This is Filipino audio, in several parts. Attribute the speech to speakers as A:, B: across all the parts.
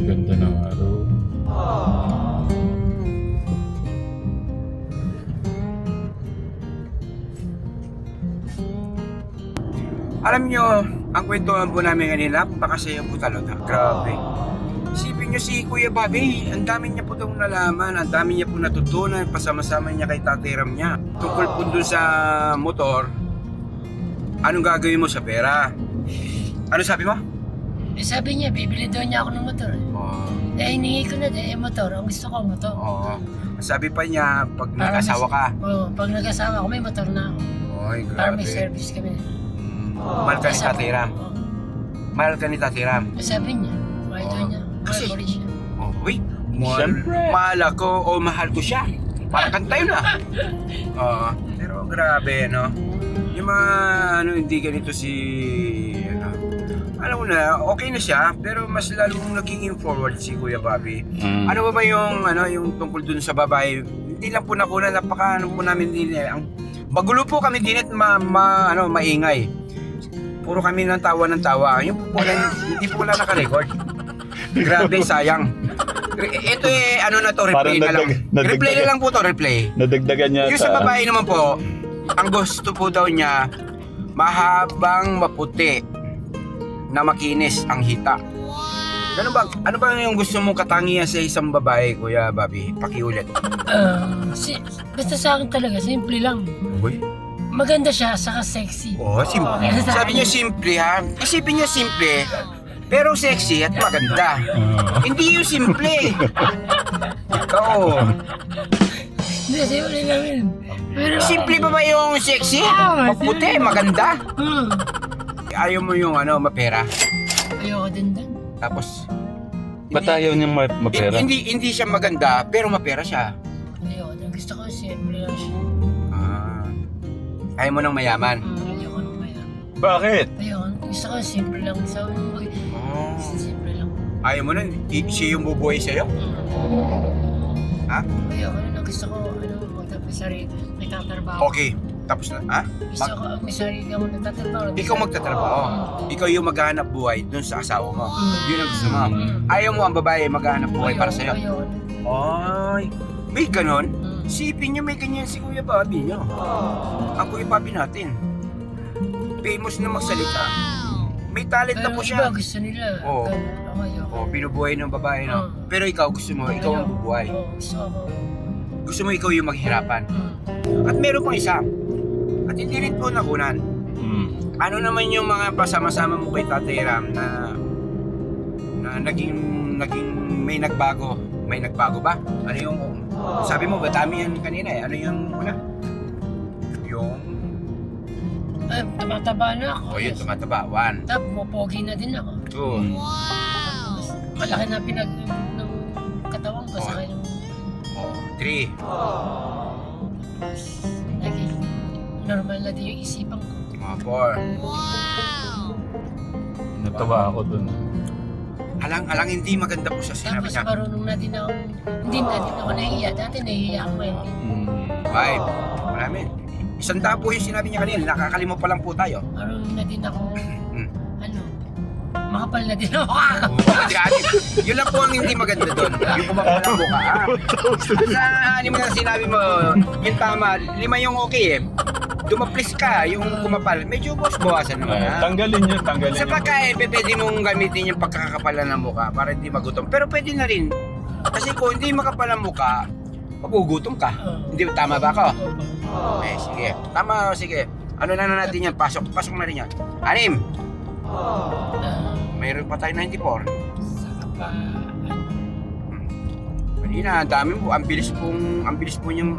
A: Ganda ng araw.
B: Alam nyo, ang kwentuhan po namin kanina, napakasaya po talaga. Grabe. Isipin nyo si Kuya Bobby, ang dami niya po daw nalaman, ang dami niya po natutunan, pasama-sama niya kay Tatay Ram niya. Tungkol po dun sa motor, anong gagawin mo sa pera? Ano sabi mo?
C: Eh sabi niya, bibili daw niya ako ng motor.
B: Oo.
C: Eh hinihingi ko na din, motor. Ang gusto ko, motor.
B: Oo. Sabi pa niya, pag
C: Para
B: nag-asawa ka.
C: Oo, pag nag-asawa ako, may motor na ako.
B: Oy,
C: Para may
B: grabe.
C: service kami.
B: Mahal ka ni Tatay Ram.
C: Oo.
B: Mahal ka ni Tatay Ram.
C: Eh, sabi niya, mahal daw niya.
B: Kasi-
C: Mahal ko rin siya.
B: Oh, uy,
A: Siyempre.
B: mahal ako o mahal ko siya. Parang kanta yun ah. Oo. Pero grabe, no? Yung mga, hindi ganito si, alam mo na, okay na siya, pero mas lalong nagiging forward si Kuya Bobby. Ano ba yung tungkol dun sa babae? Hindi lang po nakunan, po namin din eh. Magulo po kami din at maingay. Puro kami ng tawa. Yung po hindi po wala naka-record. Grabe, sayang. Ito na to, replay na lang. Replay na lang po to, replay.
A: Nadagdagan niya
B: Yung sa babae naman po, ang gusto po daw niya, mahabang maputi na makinis ang hita. Ano ba yung gusto mong katangian sa isang babae, Kuya Bobby? Pakiulit.
C: Basta sa akin talaga, simple lang.
B: Uy.
C: Maganda siya, saka sexy.
B: Oh, simple.
C: Okay, sa
B: Sabi
C: akin.
B: niya simple ha. Isipin niya simple, pero sexy at maganda. Hindi yung simple. Oo.
C: Hindi, simple lang yun. Pero,
B: Simple ba yung sexy? Maputi, maganda. Ayaw mo yung mapera.
C: Ayoko din doon.
B: Tapos,
A: Ba't ayaw niyang mapera?
B: hindi siya maganda, pero mapera siya.
C: Ayoko din. Gusto ko simple lang siya.
B: Ayaw mo ng mayaman.
C: Ayoko nung maya.
A: Bakit?
C: Ayoko. Gusto ko simple lang. Sabi mo, simple lang.
B: Ayaw mo na, siya yung bubuhay sa'yo? Ha?
C: Ayoko na. Gusto ko, magtapos sarili. May tatrabaho.
B: Okay, tapos na, ha?
C: Gusto ko, may sarili ako nagtatrabaho.
B: Ikaw magtatrabaho. Ikaw yung maghahanap buhay dun sa asawa mo. Yun ang gusto mo. Ayaw mo ang babae maghahanap buhay para sa'yo.
C: Ayoko na.
B: Ay, may ganon? Sipin niyo may ganyan si Kuya Bobby niyo. Ang Kuya Bobby natin. Famous na magsalita. May talent na
C: Pero
B: po
C: iba,
B: siya.
C: gusto nila.
B: Oo.
C: Ako ayoko.
B: Binubuhay ng babae, no? Pero ikaw, gusto mo, ikaw ang bubuhay.
C: Oo, gusto ako.
B: Gusto mo ikaw yung maghirapan. At meron pang isa. At hindi rin po nakunan. Ano naman yung mga pasama-sama mo kay Tatay Ram na naging may nagbago? May nagbago ba? Ano yung sabi mo, dami yan kanina eh. Ano yung una? Yung
C: Ay, tumataba na ako.
B: yun, tumataba. 1,
C: Tapos, pogi na din ako.
B: 2,
C: Mas malaki na ng katawan ko sa kanyang
B: 3,
C: naging normal na din yung isipan ko.
B: 4.
A: Natawa ako dun.
B: Alang hindi maganda po sa sinabi
C: Tapos
B: niya.
C: marunong na din ako, hindi na din ako nahihiya. Dati nahihiya ako eh.
B: 5. Marami. 100 po yung sinabi niya kanina. Nakakalimot pa lang po tayo.
C: Marunong na din ako, makapal na din ako.
B: Yun lang po ang hindi maganda doon. Yung kumapal ng buka. Sa anim na sinabi mo, yung tama, 5 yung okay eh. Dumaplis ka, yung kumapal, medyo bawasan naman ha.
A: Tanggalin niyo.
B: Sa pagkain, pwede mong gamitin yung pagkakapalan ng mukha para hindi magutom. Pero pwede na rin. Kasi kung hindi makapal ang mukha, magugutom ka. Hindi, tama ba ako? Eh, sige. Tama, sige. Ano na natin yan? Pasok na rin yan. 6. Mayroon pa tayo 94.
C: Saka pa,
B: Kanina, ang dami po. Ang bilis po niyang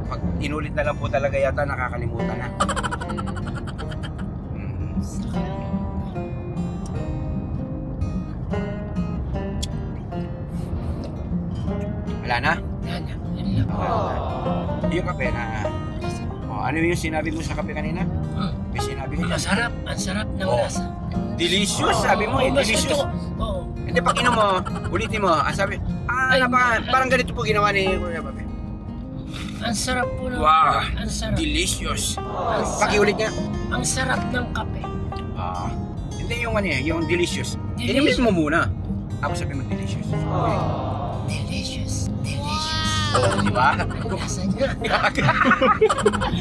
B: pag inulit na lang po talaga yata nakakalimutan na. Wala na?
C: yun lang.
B: Yung kape na... ano yung sinabi mo sa kape kanina? May sinabi ka dyan.
C: Masarap, ang sarap ng
B: Oo.
C: lasa.
B: Delicious, sabi mo eh.
C: Oo, mas
B: Delicious.
C: gusto ko. Oo.
B: Hindi, pag inom mo, ulitin mo. Ang sabi, parang ganito po ginawa ni Kuya Papi.
C: Ang sarap po ng
B: Wow,
C: ang sarap.
B: delicious.
C: Ang sarap.
B: Pakiulit nga.
C: Ang sarap ng kape.
B: Hindi, Hindi yung ano eh, yung delicious.
C: Delicious.
B: Inimis mo muna. Ako sabi mo delicious.
C: Delicious. Delicious.
B: Oh, di ba?
C: Ang lasa niya.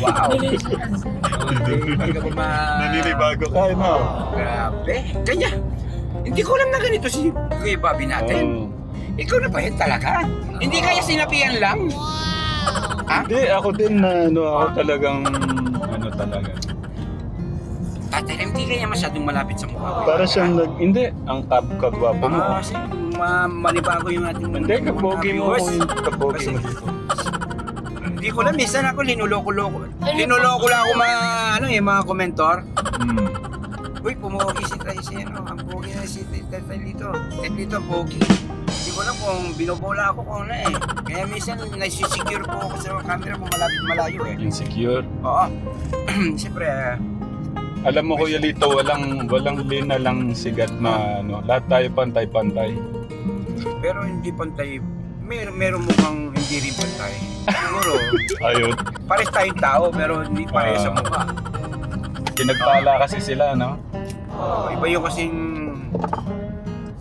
B: Wow.
C: Delicious.
A: Naninibago ka, no?
B: Grabe. Kanya. Hindi ko alam na ganito si Kuya Bobby natin.
A: Oo.
B: Ikaw na ba yun talaga? Hindi kaya sinapian lang? Ha?
A: Hindi, ako din na, ako talagang, talaga.
B: Tatay, hindi kaya masyadong malapit sa mukha ko.
A: Para siyang hindi, ang kagwapo mo.
B: Kasi manibago yung ating
A: Hindi, kapogi mo.
B: viewers.
A: Kapogi mo dito.
B: Hindi ko na, minsan ako linuloko-loko. Linuloko lang ako mga komentor.
A: Hmm.
B: Uy, pumogi si Tracy, ang pogi na si Tetay Lito. Tetay Lito, ang pogi. Hindi ko alam kung binobola ako kung ano eh. Kaya minsan, nagsisecure po ako sa camera kung malapit malayo eh.
A: Insecure.
B: Oo. Siyempre,
A: Alam mo, Kuya Lito, walang lina lang sigat na, lahat tayo pantay-pantay.
B: pero hindi pantay. Meron mukhang hindi rin pantay. Siguro,
A: Ayun.
B: pares tayong tao, pero hindi pares sa mukha.
A: Pinagpala kasi sila, no?
B: Iba yung kasing,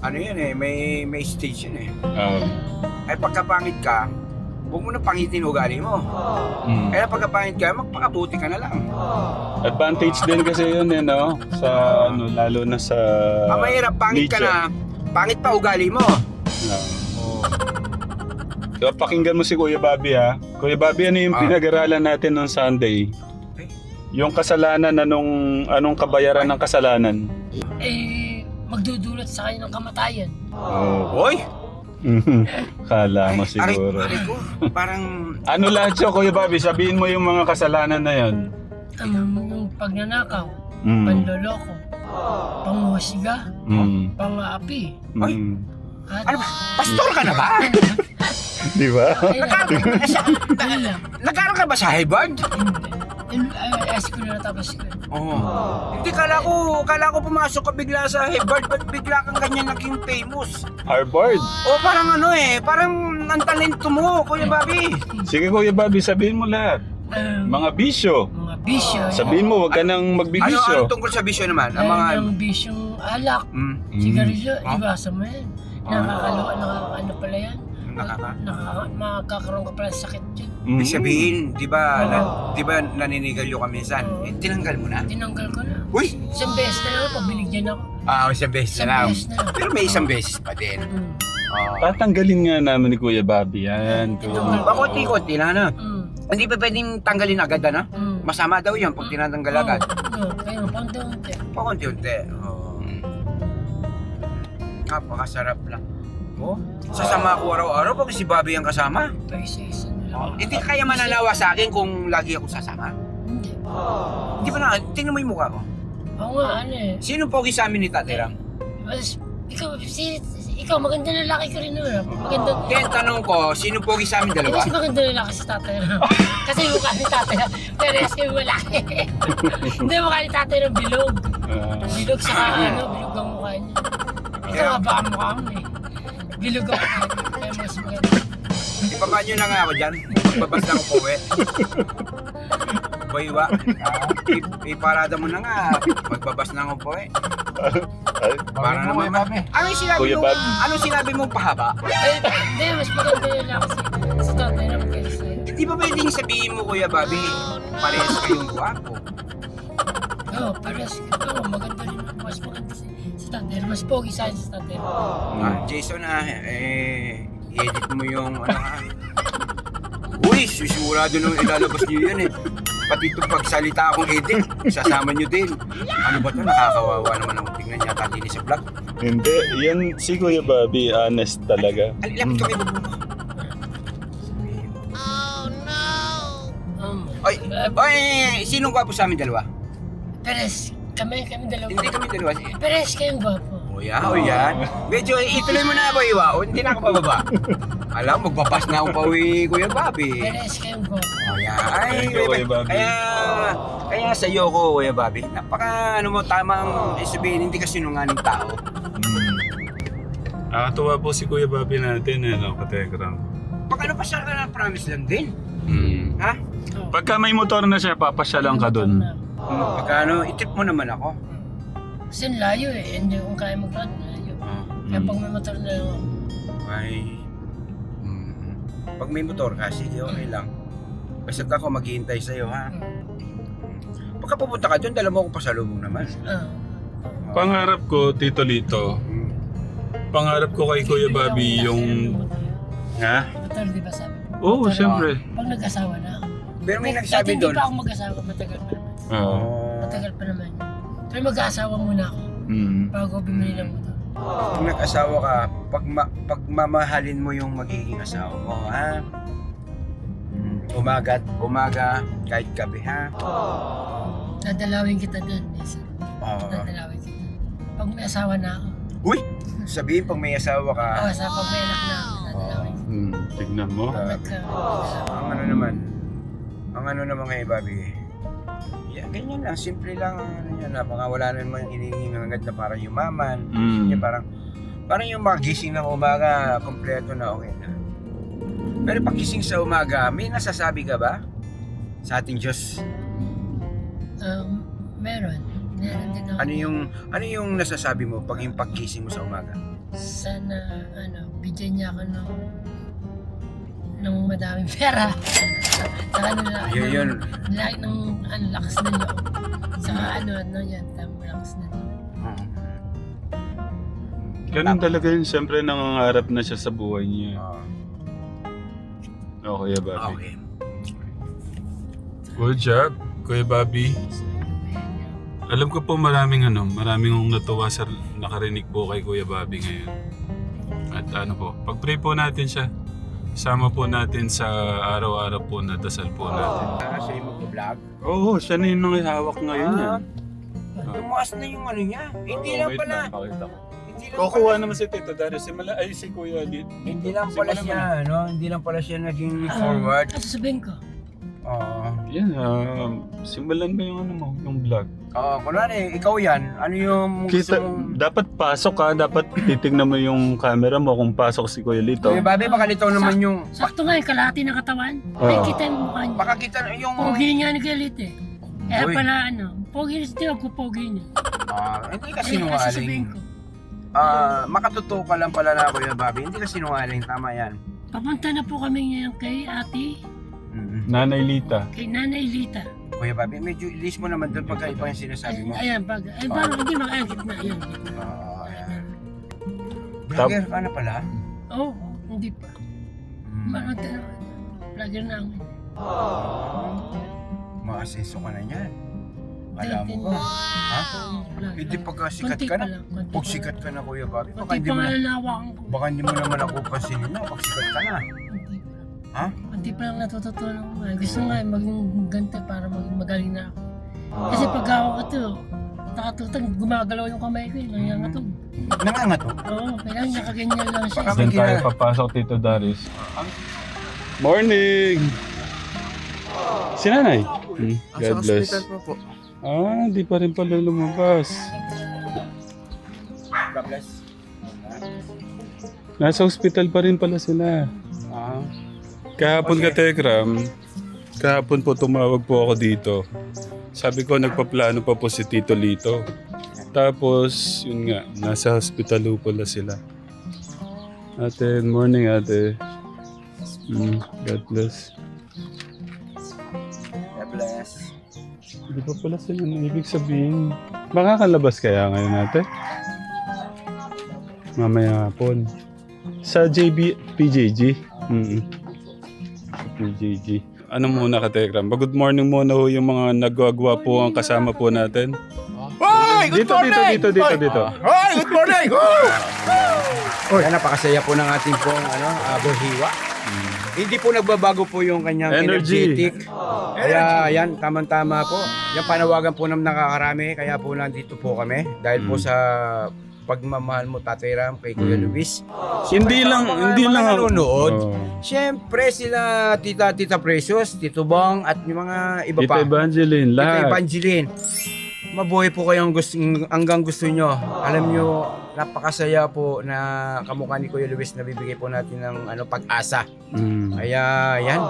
B: ano yan eh, may stage yun eh. Ay pagkapangit ka, huwag mo na pangitin ugali mo.
A: Mm.
B: Kaya pagkapangit ka, magpakabuti ka na lang.
A: Advantage din kasi yun, no? Sa, lalo na sa
B: Ang mahirap, pangit ka
A: media.
B: na, pangit pa ugali mo.
A: So, pakinggan mo si Kuya Bobby, ha? Kuya Bobby, ano yung pinag-aralan natin noong Sunday? Yung kasalanan, anong kabayaran ng kasalanan?
C: Magdudulot sa kanya ng kamatayan.
B: Hoy!
A: Kala mo siguro.
B: Aray ko, parang,
A: Ano lahat yun, Kuya Bobby? Sabihin mo yung mga kasalanan na yun.
C: Yung pagnanakaw,
A: Mm.
C: panloloko, panghusga,
A: Mm.
C: pang-aapi.
A: Mm.
C: At
B: ano ba? Pastor ka na ba?
A: Di ba?
B: Nag-aaral ka ba sa Harvard?
C: high school na tapos ko.
B: Oo. Hindi, kala ko pumasok ka bigla sa Harvard, ba't bigla kang ganyan naging famous?
A: Harvard.
B: O parang parang ang talento mo, Kuya Bobby.
A: Sige, Kuya Bobby, sabihin mo lahat. Mga bisyo.
C: Mga bisyo.
A: Sabihin mo, wag ka nang
B: Ano
A: magbibisyo.
B: tungkol sa bisyo naman? Ang mga...
C: Ang bisyong alak, sigarilyo, iwasan mo yan. Nakakano pala yan. Makakaroon ka pala sakit dyan.
A: Mm.
B: Ibig sabihin, di ba naninigarilyo ka minsan? Eh, tinanggal mo na?
C: Tinanggal ko na.
B: Uy!
C: Isang beses na lang, pabiligyan ako.
B: Isang beses
C: Isang
B: na lang.
C: beses na lang.
B: Pero may isang beses pa din.
A: Tatanggalin nga namin ni Kuya Bobby yan.
B: Pakunti-kunti lang, ano? Hindi pa pwedeng tanggalin agad, ano?
C: Mm.
B: Masama daw yun pag tinatanggal agad.
C: Kaya paunti-unti.
B: Pakunti-unti. Napakasarap lang. Sasama ako araw-araw pag si Bobby ang kasama.
C: Isa-isa na lang.
B: Hindi kaya mananawa sa akin kung lagi ako sasama.
C: Hindi.
B: Hindi ba na, tingnan mo yung mukha ko.
C: Oo nga,
B: Sino pogi sa amin ni Tatay Ram?
C: Ikaw, maganda na lalaki ka rin naman. Maganda.
B: Kaya ang tanong ko, sino pogi sa amin dalawa?
C: Mas maganda na lalaki si tatay Ram. Kasi mukha ni tatay Ram. Pero yung malaki. Hindi, mukha ni tatay Ram bilog. Bilog sa bilog ang mukha niya. Ito nga baka mukha mo eh. Bilog ang mukha niya. Kaya mas maganda.
B: Ibaba nyo na nga ako dyan. Magbabas na ako po eh. Boy, iparada mo na nga. Magbabas na ako po eh. Para naman Anong sinabi mo pahaba?
C: Hindi, mas maganda na lalaki si tatay Ram kaysa sa'yo.
B: Di ba pwedeng sabihin mo, Kuya Bobby, parehas kayong guwapo?
C: Oo, pares. Oo, maganda rin. Mas maganda si tatay Ram. Mas pogi sa akin si tatay Ram.
B: Jason, i-edit mo yung Uy, susurado nung ilalabas niyo yan eh. Pati itong pagsalita akong edit, sasama niyo din. Ano ba ito? Nakakawawa naman ako tingnan niya tatini sa vlog.
A: Hindi, yan si Kuya Bobby, honest talaga.
B: Lapit kami bubuno. Ay, sinong gwapo sa amin dalawa?
C: Peres, kami dalawa.
B: Hindi kami dalawa.
C: Peres kayong gwapo.
B: O yan. Medyo ituloy mo na ba, Iwa? O hindi na ako pababa. Alam, magpapas na ako pa uwi, Kuya Bobby.
C: Peres kayong gwapo.
B: O yan. Ay,
A: Thank you, Kuya Bobby.
B: Kaya sa iyo ko, Kuya Bobby. Napaka, tamang sabihin, hindi ka sinungaling tao.
A: Tuwa po si Kuya Bobby natin, Katekram.
B: Pag pa siya ka na promise lang din. Ha?
A: Pagka may motor na siya, papasyalan ka dun.
B: Pagka itrip mo naman ako.
C: Kasi layo eh. Hindi ko kaya mag-run. Layo. Kaya pag may motor na lang ako.
B: Ay. Pag may motor ka, sige, okay lang. Basta ako maghihintay sa'yo, ha? Pagka pupunta ka doon, dala mo akong pasalubong naman.
A: Pangarap ko, Tito Lito, pangarap ko kay Kuya Bobby yung... Ha?
C: Motor, di ba sabi?
A: Oo,
C: Motor,
A: siyempre.
C: Pag nag-asawa na ako.
B: Pero may
C: Dati
B: nagsabi
C: hindi
B: doon.
C: pa ako mag-asawa. Matagal pa naman.
A: Oo.
C: Matagal pa naman. Pero mag-asawa muna ako. Bago bumili ng motor.
B: Kung nag-asawa ka, pagmamahalin mo yung magiging asawa mo, ha? Umaga, kahit gabi, ha?
C: Dadalawin kita doon. Dadalawin kita. Pag may asawa na ako.
B: Uy! Sabihin pag may asawa ka,
C: Oo, sa pag may anak na ako, dadalawin kita.
A: Tignan mo.
C: Pag nagka-asawa.
B: ang ano naman kay Bobby, yeah, ganyan lang, simple lang, wala naman hinihinging agad na parang yumaman. Yeah, parang yung magising ng umaga, kompleto na, okay na. Pero pagising sa umaga, may nasasabi ka ba sa ating Diyos?
C: Meron. Meron din ako.
B: Ano yung nasasabi mo pag yung paggising mo sa umaga?
C: Sana, bigyan niya ako ng madaming pera. Saka
B: Yun.
C: ng lakas na niyo. Saka yan, lakas na niyo.
A: Ganun talaga yun. Siyempre nangangarap na siya sa buhay niya. Kuya Bobby.
B: Okay.
A: Good job, Kuya Bobby. Alam ko po maraming kong natuwa sa nakarinig po kay Kuya Bobby ngayon. At pag-pray po natin siya. Sama po natin sa araw-araw po na dasal po natin.
B: Siya yung mag-vlog.
A: Oo, siya na yung nangihawak ngayon yan.
B: Tumaas na yung niya. Hindi lang
A: Wait
B: pala.
A: pakita ko.
B: Hindi lang
A: Kukuha
B: pala-
A: naman si Tito Darius. Si Kuya Lit.
B: Hindi lang pala siya, hindi lang pala siya naging forward.
C: Ano sasabihin ko?
A: Yan, simulan mo yung vlog.
B: Kunwari, ikaw yan, ano yung gusto
A: Kita,
B: mong...
A: dapat pasok ka, dapat titignan mo yung camera mo kung pasok si Kuya Lito.
B: Kuya Bobby, baka nito naman yung...
C: Sakto nga yung kalahati ng katawan. Ay, kita yung mukha niya.
B: Baka kita yung...
C: Pogi niya ni Galit eh. Kaya
B: Uy.
C: pala pogi niya siya, pogi niya.
B: Hindi ka
C: Ay, sasabihin
B: sinungaling.
C: ko.
B: Makatotoo ka lang pala na, Kuya Bobby. Hindi ka sinungaling, tama yan.
C: Papunta na po kami ngayon kay ate,
A: Nanay Lita.
C: kay Nanay Lita.
B: Kuya Bobby, medyo list mo naman doon pagka iba yung sinasabi mo.
C: Ayan, parang hindi makakit na. Ayan.
B: Ayan. Vlogger ka na pala?
C: Oo, hindi pa. Vlogger na ako.
B: Maasenso ka na yan. Alam mo ba? Ha? Hindi pagka sikat ka na. Pag sikat ka na, Kuya Bobby, baka
C: Kunti
B: hindi
C: pa
B: mo
C: nga
B: na,
C: nalawakan ko.
B: baka hindi mo naman ako pansinin na pag sikat ka na.
C: Kunti pa.
B: Ha?
C: Kunti pa lang natututunan ko. Gusto nga maging ganito para maging magaling na ako. Kasi pag ako ito, nakatutang, gumagalaw yung kamay ko. Nangangatog.
B: Nangangato?
C: Oo, kailangan nakaganyan lang siya.
B: Baka
A: Diyan
B: may
A: tayo
B: kina-
A: papasok, Tito Darius. Morning! Si Nanay? God bless.
B: po.
A: Di pa rin pala lumabas.
B: God bless.
A: Nasa hospital pa rin pala sila. Kahapon ka, Tekram. Kahapon po tumawag po ako dito. Sabi ko nagpaplano pa po si Tito Lito. Tapos, yun nga, nasa hospital po pala sila. Ate, morning ate. God bless.
B: God bless.
A: Hindi pa pala sila na ibig sabihin. Makakalabas kaya ngayon ate? Mamaya hapon. Sa PJG. PJG. Ano muna ka, Tekram? Good morning muna ho yung mga nagwagwa po ang kasama po natin.
B: Hoy! Good morning!
A: Dito.
B: Hoy! Good morning! Hoy! Napakasaya po ng ating pong Bohiwa. Hindi po nagbabago po yung kanyang
A: Energy.
B: energetic. Kaya yan, tamang-tama po. Yan panawagan po ng nakakarami. Kaya po nandito po kami. Dahil po sa pagmamahal mo, Tatay Ram, kay Kuya Luis.
A: Hindi lang
B: nanonood.
A: Oh.
B: Siyempre sila Tita Precious, Tito Bong, at yung mga iba
A: Tita
B: pa.
A: Evangeline,
B: Tita
A: lahat.
B: Evangeline. Mabuhay po kayong hanggang gusto nyo. Alam nyo, napakasaya po na kamukha ni Kuya Luis na bibigay po natin ng pag-asa. Kaya yan.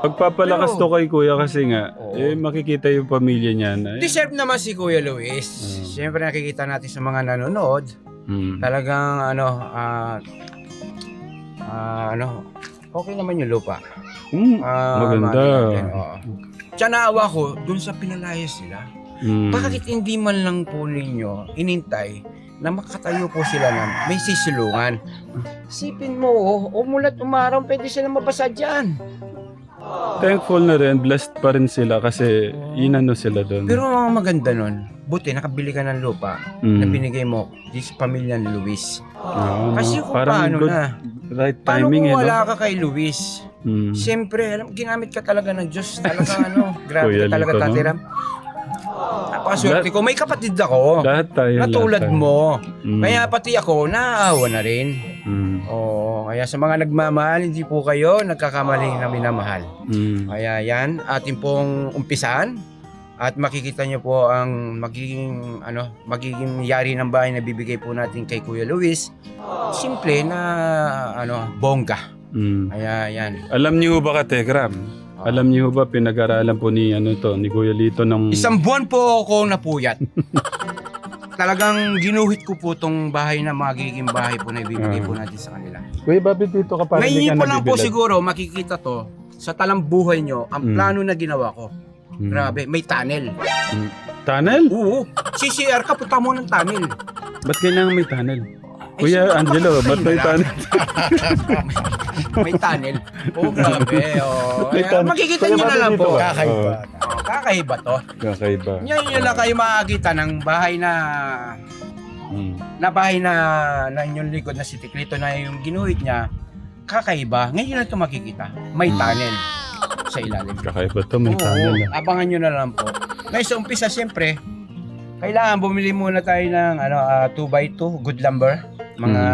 A: Pagpapalakas
B: Pero-
A: to kay Kuya kasi nga,
B: Oo.
A: makikita yung pamilya niya na.
B: Deserve naman si Kuya Luis. siyempre nakikita natin sa mga nanonood, talagang okay naman yung lupa.
A: Maganda.
B: Tsaka naawa ko dun sa pinalayas sila. Bakit hindi man lang po ninyo inintay na makatayo po sila na may sisilungan? Sipin mo, umulat umaraw, pwede sila mabasa dyan.
A: Thankful na rin, blessed pa rin sila kasi inano sila doon.
B: Pero ang maganda nun, buti nakabili ka ng lupa na binigay mo di sa pamilya ni Luis. Kasi kung paano
A: good,
B: na,
A: right
B: paano
A: timing
B: kung
A: eh,
B: wala
A: no?
B: ka kay Luis? Siyempre, ginamit ka talaga ng Diyos. Talaga grabe
A: Kuya
B: ka talaga
A: Lito, no?
B: tatiram. Napakaswerte ko, may kapatid ako.
A: Lahat tayo.
B: Katulad
A: lahat tayo.
B: mo.
A: Mm.
B: Kaya pati ako, naaawa na rin. Oo, kaya sa mga nagmamahal, hindi po kayo nagkakamali na minamahal. Kaya yan, atin pong umpisahan at makikita nyo po ang magiging yari ng bahay na bibigay po natin kay Kuya Luis. Simple na bongga. Kaya yan.
A: Alam niyo ba ka, Tegram? Alam niyo ba pinag-aralan po ni ni Kuya Lito ng
B: 1 buwan po ako napuyat. Talagang ginuhit ko po tong bahay na magiging bahay po na ibibigay po natin sa kanila.
A: Kuya Bobby, dito ka para hindi
B: Ngayon
A: ka
B: po lang po
A: nabibilad.
B: siguro makikita to sa talang buhay nyo, ang plano na ginawa ko. Grabe, may tunnel.
A: Tunnel?
B: Oo, CCR ka, punta mo ng tunnel.
A: Ba't kailangan may tunnel? Kuya Angelo, ba't may tunnel?
B: May tunnel. Oh, grabe. Oh.
A: May tunnel.
B: Makikita
A: Kuya
B: nyo na
A: Bobby,
B: lang
A: dito
B: po.
A: ba?
B: Kakaiba. Kakaiba to.
A: Kakaiba.
B: Yan lang kayo makakita ng bahay na bahay na inyong likod na si Tiklito na yung ginuhit niya. Kakaiba. Ngayon na ito makikita. May tunnel sa ilalim.
A: Kakaiba to, may tunnel.
B: Abangan nyo na lang po. Ngayon sa umpisa, siyempre, kailangan bumili muna tayo ng 2x2 good lumber. Mga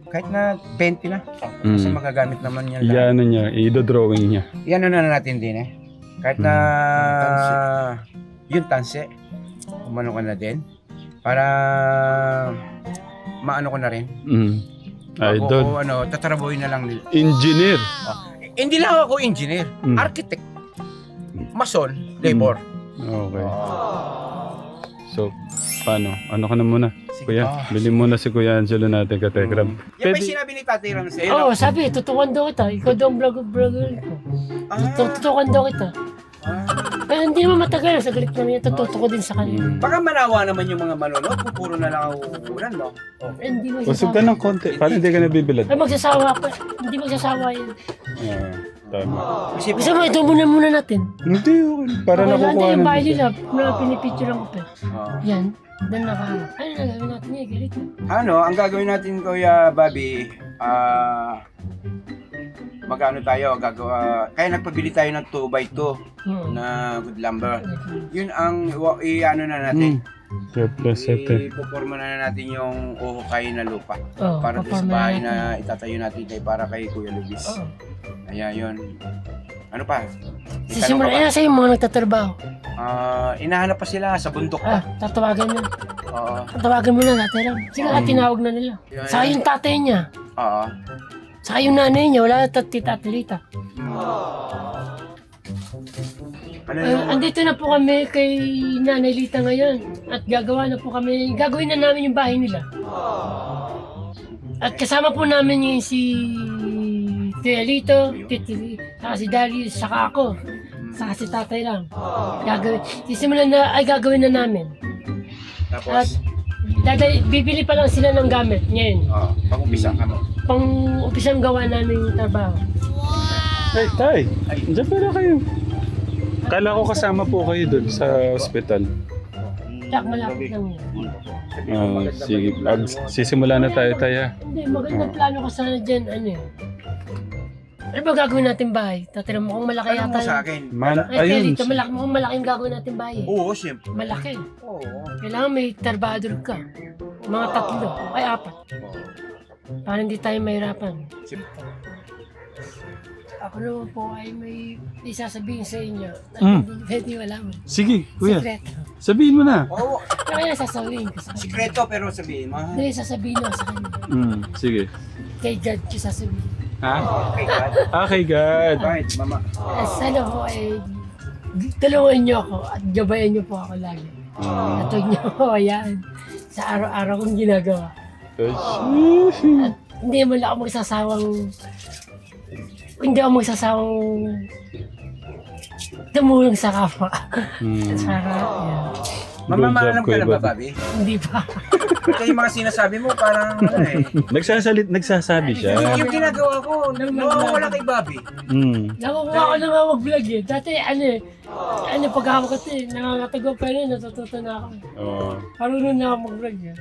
B: kahit na 20 na. Kasi magagamit naman yan lahat.
A: Iyan niya, i-drawing niya.
B: Yan na natin din eh. Kahit na yung tanse, umano ka na din. Para maano ko na rin.
A: Idol.
B: Ako, tatrabuhin na lang nila.
A: Engineer.
B: Hindi lang ako engineer. Architect. Mason. Labor.
A: Okay. So, paano? Ano ka na muna?
B: Sige.
A: Kuya, bili muna si Kuya Angelo natin ka Telegram.
B: Yan ba yung sinabi ni Tatay Ram sa'yo?
C: Oo, sabi, tutukan daw kita. Ikaw daw ang vlogger ko. Tutukan daw kita. Kaya hindi naman matagal. Sa galit naman yan, tututo ko din sa kanila.
B: Baka manawa naman yung mga manonood kung puro na lang ang uulan, no?
C: Hindi
A: Usog ka
C: magsasawa.
A: ng konti, para hindi ka nabibilad.
C: Ay, magsasawa pa. Hindi magsasawa yan.
A: Tama.
C: Gusto mo, ito muna natin.
A: Hindi, okay. Para
C: Okay,
A: nakukuha
C: yung
A: na
C: bahay
A: siya.
C: nila, na pinipicture lang ko pa. Yan. Dan nakahama. Ano na gawin natin yan? Galit mo.
B: Ang gagawin natin, Kuya Bobby, magkano tayo? Kaya nagpabili tayo ng 2x2 na good lumber. Yun ang i-ano na natin.
A: Surplus ate.
B: Ipoporma na natin yung uhukay na lupa.
C: Oo,
B: Para doon sa
C: paporma
B: bahay
C: natin.
B: na itatayo natin para kay Kuya Luis.
C: Oo.
B: Kaya yun. Ano pa? May
C: Sisimula
B: tanong ka
C: yan sa yung mga nagtatrabaho.
B: ba? Inahanap pa sila sa bundok pa.
C: Tatawagan na.
B: Oo.
C: Tatawagan mo na natin lang. Sige, tinawag na nila. Saka yung tatay niya.
B: Oo.
C: Saka yung nanay niya, wala na tita-atlita.
B: Ano yung...
C: Andito na po kami kay Nanay Lita ngayon. At gagawin na namin yung bahay nila. At kasama po namin yung si Tia Lito, saka si Darius, saka ako. Saka si tatay lang. Sisimulan na, gagawin na namin. At
B: Tapos,
C: bibili pa lang sila ng gamit ngayon.
B: pag-umpisa ka mo.
C: Pang-umpisang gawa namin yung trabaho.
A: Hey, tay! Diyan pala kayo. Kala ko kasama po kayo doon sa ospital.
C: Tsak, malapit lang yun.
A: Sige, sisimula na tayo tayo.
C: Hindi, magandang plano ko sana dyan, ano ba gagawin natin bahay? Tatira mo kung malaki
B: Tanong mo
C: yata.
B: sa akin.
C: Ay,
A: Ayun.
C: dito, mukhang malaki yung gagawin natin bahay.
B: Oo, siyempre.
C: Malaki.
B: Oo.
C: Kailangan may tarbador ka. Mga 3, ay 4. Para hindi tayo mahirapan.
B: Siyempre.
C: Ako naman po ay may sasabihin sa inyo.
A: Mm.
C: Hindi pwede malaman.
A: Sige, kuya.
C: Sekreto.
A: Sabihin mo na.
B: Oo.
C: Kaya sasabihin ko sa kanya.
B: Sikreto pero sabihin mo.
C: Hindi, sasabihin ko sa kanya.
A: Sige.
C: Kay God ko sasabihin.
A: Ha?
B: Okay, God.
A: Okay, God.
B: Bakit, mama?
C: Sana po ay tulungan niyo ako at gabayan niyo po ako lagi. Atog niyo, yan. Sa araw-araw kong ginagawa. At hindi mo lang ako magsasawang tumulong sa kapwa. Saka, yan.
B: Mamamaalam ka na ba, Bobby?
C: Hindi pa.
B: Ito yung mga sinasabi mo, parang ano eh.
A: Nagsasabi siya.
B: Yung ginagawa ko, nawawala kay Bobby.
C: Nakukuha ko na nga mag-vlog eh. Dati paghawak ko ito eh. Nangangatago pa rin, natututo na ako.
A: Oo.
C: Marunong na ako mag-vlog eh.